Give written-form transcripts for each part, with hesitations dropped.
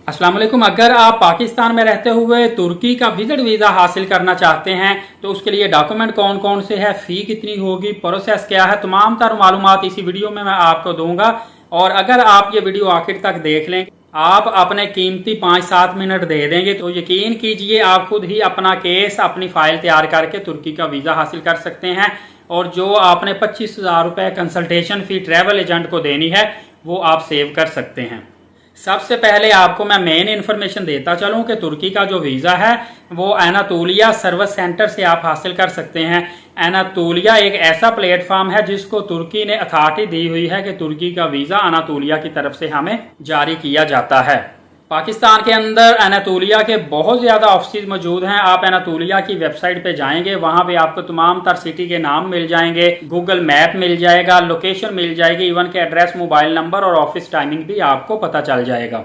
अस्सलाम वालेकुम। अगर आप पाकिस्तान में रहते हुए तुर्की का विजिट वीज़ा हासिल करना चाहते हैं तो उसके लिए डॉक्यूमेंट कौन कौन से हैं, फ़ी कितनी होगी, प्रोसेस क्या है, तमाम तर मालूमात इसी वीडियो में मैं आपको दूंगा। और अगर आप ये वीडियो आखिर तक देख लें, आप अपने कीमती 5-7 मिनट दे देंगे तो यकीन कीजिए आप खुद ही अपना केस, अपनी फ़ाइल तैयार करके तुर्की का वीज़ा हासिल कर सकते हैं। और जो आपने 25,000 रुपये कंसल्टेशन फ़ी ट्रैवल एजेंट को देनी है वो आप सेव कर सकते हैं। सबसे पहले आपको मैं मेन इन्फॉर्मेशन देता चलूं कि तुर्की का जो वीज़ा है वो एनातोलिया सर्विस सेंटर से आप हासिल कर सकते हैं। एनातोलिया एक ऐसा प्लेटफॉर्म है जिसको तुर्की ने अथॉरिटी दी हुई है कि तुर्की का वीज़ा एनातोलिया की तरफ से हमें जारी किया जाता है। पाकिस्तान के अंदर एनातोलिया के बहुत ज़्यादा ऑफिस मौजूद हैं। आप एनातोलिया की वेबसाइट पे जाएंगे, वहाँ पे आपको तमाम तर सिटी के नाम मिल जाएंगे, गूगल मैप मिल जाएगा, लोकेशन मिल जाएगी, इवन के एड्रेस, मोबाइल नंबर और ऑफिस टाइमिंग भी आपको पता चल जाएगा।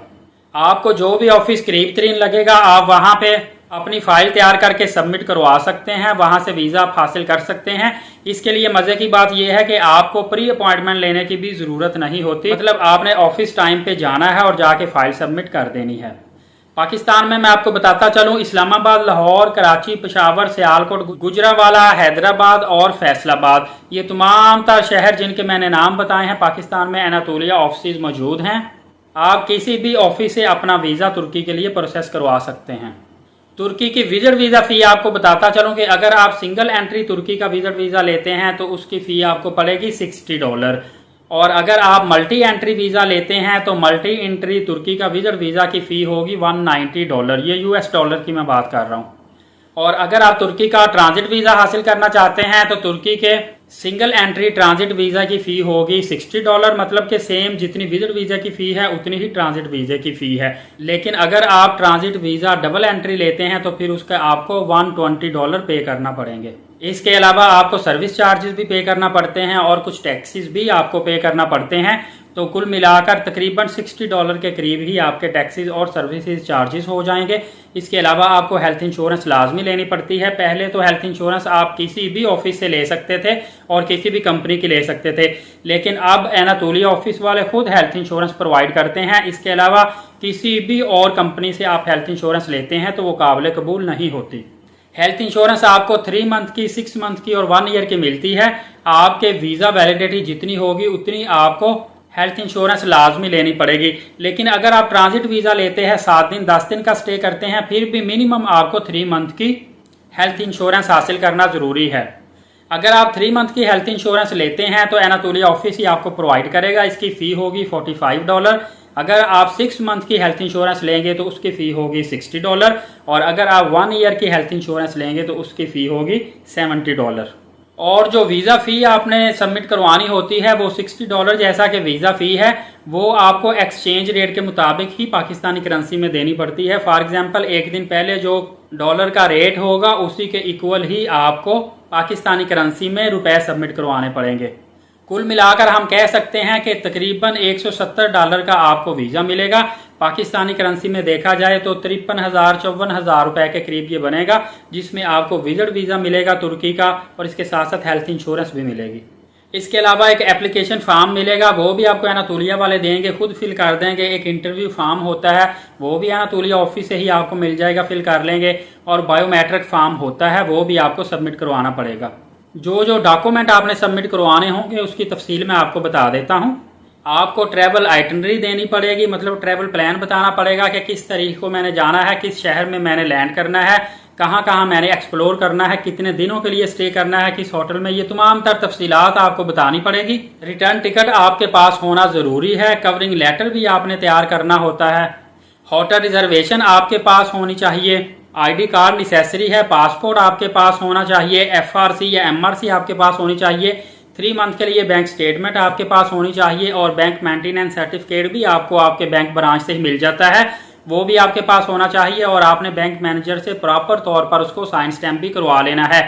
आपको जो भी ऑफिस करीब तरीन लगेगा आप वहाँ पे अपनी फाइल तैयार करके सबमिट करवा सकते हैं, वहां से वीज़ा आप हासिल कर सकते हैं। इसके लिए मज़े की बात यह है कि आपको प्री अपॉइंटमेंट लेने की भी ज़रूरत नहीं होती, मतलब आपने ऑफिस टाइम पे जाना है और जाके फाइल सबमिट कर देनी है। पाकिस्तान में मैं आपको बताता चलूं, इस्लामाबाद, लाहौर, कराची, पेशावर, सियालकोट, गुजरावाला, हैदराबाद और फैसलाबाद, ये तमाम तर शहर जिनके मैंने नाम बताए हैं, पाकिस्तान में एनातोलिया ऑफिस मौजूद हैं। आप किसी भी ऑफिस से अपना वीज़ा तुर्की के लिए प्रोसेस करवा सकते हैं। तुर्की की विजिट वीज़ा फ़ी आपको बताता चलूं कि अगर आप सिंगल एंट्री तुर्की का विजिट वीज़ा लेते हैं तो उसकी फ़ी आपको पड़ेगी $60। और अगर आप मल्टी एंट्री वीज़ा लेते हैं तो मल्टी एंट्री तुर्की का विजिट वीज़ा की फ़ी होगी $190। ये US डॉलर की मैं बात कर रहा हूँ। और अगर आप तुर्की का ट्रांजिट वीज़ा हासिल करना चाहते हैं तो तुर्की के सिंगल एंट्री ट्रांजिट वीज़ा की फ़ी होगी $60, मतलब कि सेम जितनी विजिट वीज़ा की फ़ी है उतनी ही ट्रांजिट वीज़ा की फ़ी है। लेकिन अगर आप ट्रांजिट वीज़ा डबल एंट्री लेते हैं तो फिर उसका आपको $120 पे करना पड़ेंगे। इसके अलावा आपको सर्विस चार्जेस भी पे करना पड़ते हैं और कुछ टैक्सेस भी आपको पे करना पड़ते हैं। तो कुल मिलाकर तकरीबन $60 के करीब ही आपके टैक्सेस और सर्विसेज चार्जेस हो जाएंगे। इसके अलावा आपको हेल्थ इंश्योरेंस लाजमी लेनी पड़ती है। पहले तो हेल्थ इंश्योरेंस आप किसी भी ऑफिस से ले सकते थे और किसी भी कंपनी की ले सकते थे, लेकिन अब एनातोलिया ऑफिस वाले खुद हेल्थ इंश्योरेंस प्रोवाइड करते हैं। इसके अलावा किसी भी और कंपनी से आप हेल्थ इंश्योरेंस लेते हैं तो वो काबिल कबूल नहीं होती। हेल्थ इंश्योरेंस आपको 3 मंथ की, 6 मंथ की और 1 ईयर की मिलती है। आपके वीज़ा वैलिडिटी जितनी होगी उतनी आपको हेल्थ इंश्योरेंस लाजमी लेनी पड़ेगी। लेकिन अगर आप ट्रांजिट वीज़ा लेते हैं, 7 दिन 10 दिन का स्टे करते हैं, फिर भी मिनिमम आपको 3 मंथ की हेल्थ इंश्योरेंस हासिल करना ज़रूरी है। अगर आप 3 मंथ की हेल्थ इंश्योरेंस लेते हैं तो एनातोलिया ऑफिस ही आपको प्रोवाइड करेगा, इसकी फ़ी होगी $45। अगर आप 6 मंथ की हेल्थ इंश्योरेंस लेंगे तो उसकी फ़ी होगी $60। और अगर आप 1 ईयर की हेल्थ इंश्योरेंस लेंगे तो उसकी फ़ी होगी $70। और जो वीज़ा फ़ी आपने सबमिट करवानी होती है वो $60 जैसा कि वीज़ा फ़ी है वो आपको एक्सचेंज रेट के मुताबिक ही पाकिस्तानी करेंसी में देनी पड़ती है। फॉर एग्जांपल एक दिन पहले जो डॉलर का रेट होगा उसी के इक्वल ही आपको पाकिस्तानी करेंसी में रुपए सबमिट करवाने पड़ेंगे। कुल मिलाकर हम कह सकते हैं कि तकरीबन $170 का आपको वीज़ा मिलेगा। पाकिस्तानी करेंसी में देखा जाए तो 53,000-54,000 रुपए के करीब ये बनेगा, जिसमें आपको विजिट वीज़ा मिलेगा तुर्की का और इसके साथ साथ हेल्थ इंश्योरेंस भी मिलेगी। इसके अलावा एक एप्लीकेशन फॉर्म मिलेगा, वो भी आपको एनातोलिया वाले देंगे, खुद फिल कर देंगे। एक इंटरव्यू फॉर्म होता है वो भी एनातोलिया ऑफिस से ही आपको मिल जाएगा, फिल कर लेंगे। और बायोमेट्रिक फॉर्म होता है वो भी आपको सबमिट करवाना पड़ेगा। जो जो डॉक्यूमेंट आपने सबमिट करवाने होंगे उसकी तफसील मैं आपको बता देता हूँ। आपको ट्रैवल आइटनरी देनी पड़ेगी, मतलब ट्रैवल प्लान बताना पड़ेगा कि किस तारीख को मैंने जाना है, किस शहर में मैंने लैंड करना है, कहाँ कहाँ मैंने एक्सप्लोर करना है, कितने दिनों के लिए स्टे करना है, किस होटल में, ये तमाम तर तफसीलात आपको बतानी पड़ेगी। रिटर्न टिकट आपके पास होना ज़रूरी है। कवरिंग लेटर भी आपने तैयार करना होता है। होटल रिजर्वेशन आपके पास होनी चाहिए। आईडी कार्ड नेसेसरी है। पासपोर्ट आपके पास होना चाहिए। FRC या MRC आपके पास होनी चाहिए। 3 मंथ के लिए बैंक स्टेटमेंट आपके पास होनी चाहिए और बैंक मेंटेनेंस सर्टिफिकेट भी आपको आपके बैंक ब्रांच से ही मिल जाता है, वो भी आपके पास होना चाहिए। और आपने बैंक मैनेजर से प्रॉपर तौर पर उसको साइन स्टैम्प भी करवा लेना है।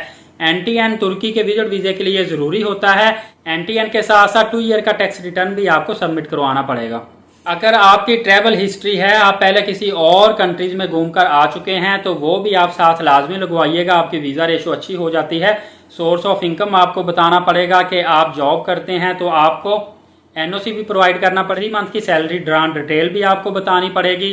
NTN तुर्की के विजिट वीज़े के लिए ज़रूरी होता है। NTN के साथ साथ 2 ईयर का टैक्स रिटर्न भी आपको सबमिट करवाना पड़ेगा। अगर आपकी ट्रैवल हिस्ट्री है, आप पहले किसी और कंट्रीज में घूमकर आ चुके हैं तो वो भी आप साथ लाजमी लगवाइएगा, आपकी वीज़ा रेशो अच्छी हो जाती है। सोर्स ऑफ इनकम आपको बताना पड़ेगा कि आप जॉब करते हैं तो आपको NOC भी प्रोवाइड करना पड़ेगी। मंथ की सैलरी ड्रान डिटेल भी आपको बतानी पड़ेगी।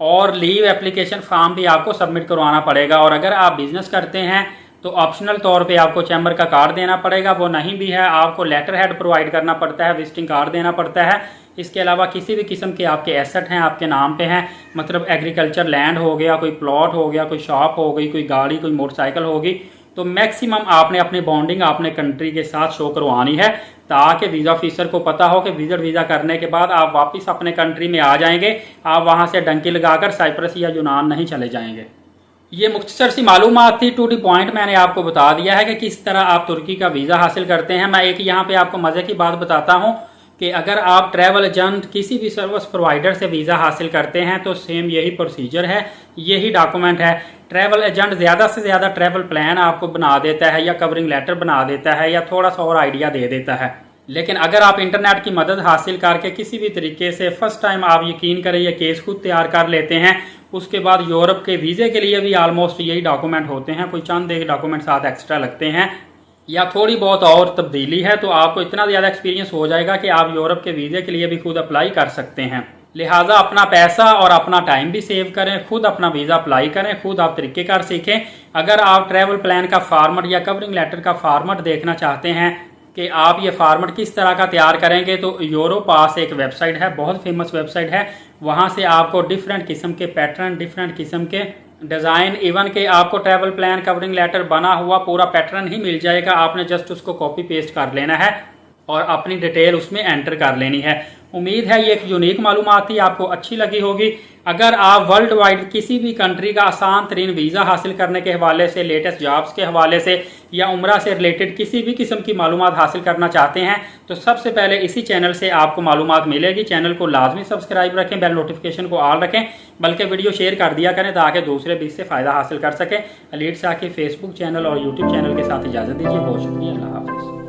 और लीव एप्लीकेशन फॉर्म भी आपको सबमिट करवाना पड़ेगा। और अगर आप बिजनेस करते हैं तो ऑप्शनल तौर पे आपको चैम्बर का कार्ड देना पड़ेगा, वो नहीं भी है आपको लेटर हेड प्रोवाइड करना पड़ता है, विजिटिंग कार्ड देना पड़ता है। इसके अलावा किसी भी किस्म के आपके एसेट हैं आपके नाम पे हैं, मतलब एग्रीकल्चर लैंड हो गया, कोई प्लॉट हो गया, कोई शॉप हो गई, कोई गाड़ी, कोई मोटरसाइकिल होगी, तो मैक्सिमम आपने अपनी बॉन्डिंग अपने कंट्री के साथ शो करवानी है, ताकि वीज़ा ऑफिसर को पता हो कि विजिट वीज़ा करने के बाद आप वापस अपने कंट्री में आ जाएंगे, आप वहाँ से डंकी लगाकर साइप्रस या यूनान नहीं चले जाएंगे। ये मुख्तसर सी मालूमात थी, टू दी पॉइंट मैंने आपको बता दिया है कि किस तरह आप तुर्की का वीज़ा हासिल करते हैं। मैं एक यहाँ पे आपको मज़े की बात बताता हूँ कि अगर आप ट्रैवल एजेंट किसी भी सर्विस प्रोवाइडर से वीज़ा हासिल करते हैं तो सेम यही प्रोसीजर है, यही डॉक्यूमेंट है। ट्रैवल एजेंट ज़्यादा से ज़्यादा ट्रैवल प्लान आपको बना देता है या कवरिंग लेटर बना देता है या थोड़ा सा और आइडिया दे देता है, लेकिन अगर आप इंटरनेट की मदद हासिल करके किसी भी तरीके से फर्स्ट टाइम आप यकीन करें ये केस खुद तैयार कर लेते हैं, उसके बाद यूरोप के वीज़े के लिए भी ऑलमोस्ट यही डॉक्यूमेंट होते हैं, कोई चंद एक डॉक्यूमेंट साथ एक्स्ट्रा लगते हैं या थोड़ी बहुत और तब्दीली है, तो आपको इतना ज़्यादा एक्सपीरियंस हो जाएगा कि आप यूरोप के वीज़े के लिए भी खुद अप्लाई कर सकते हैं। लिहाजा अपना पैसा और अपना टाइम भी सेव करें, खुद अपना वीज़ा अप्लाई करें, खुद आप तरीक़ेकार सीखें। अगर आप ट्रैवल प्लान का फार्मेट या कवरिंग लेटर का फार्मेट देखना चाहते हैं कि आप ये फार्मेट किस तरह का तैयार करेंगे, तो यूरोपास एक वेबसाइट है, बहुत फेमस वेबसाइट है, वहाँ से आपको डिफरेंट किस्म के पैटर्न, डिफरेंट किस्म के डिज़ाइन, इवन के आपको ट्रैवल प्लान कवरिंग लेटर बना हुआ पूरा पैटर्न ही मिल जाएगा। आपने जस्ट उसको कॉपी पेस्ट कर लेना है और अपनी डिटेल उसमें एंटर कर लेनी है। उम्मीद है ये एक यूनिक मालूमात थी, आपको अच्छी लगी होगी। अगर आप वर्ल्ड वाइड किसी भी कंट्री का आसान तरीन वीज़ा हासिल करने के हवाले से, लेटेस्ट जॉब्स के हवाले से या उम्रा से रिलेटेड किसी भी किस्म की मालूमात हासिल करना चाहते हैं तो सबसे पहले इसी चैनल से आपको मालूमात मिलेगी। चैनल को लाजमी सब्सक्राइब रखें, बेल नोटिफिकेशन को ऑल रखें, बल्कि वीडियो शेयर कर दिया करें ताकि दूसरे भी इससे फ़ायदा हासिल कर सकें। एलीट साकिब फेसबुक चैनल और यूट्यूब चैनल के साथ इजाज़त दीजिए। बहुत शुक्रिया, अल्लाह हाफिज़।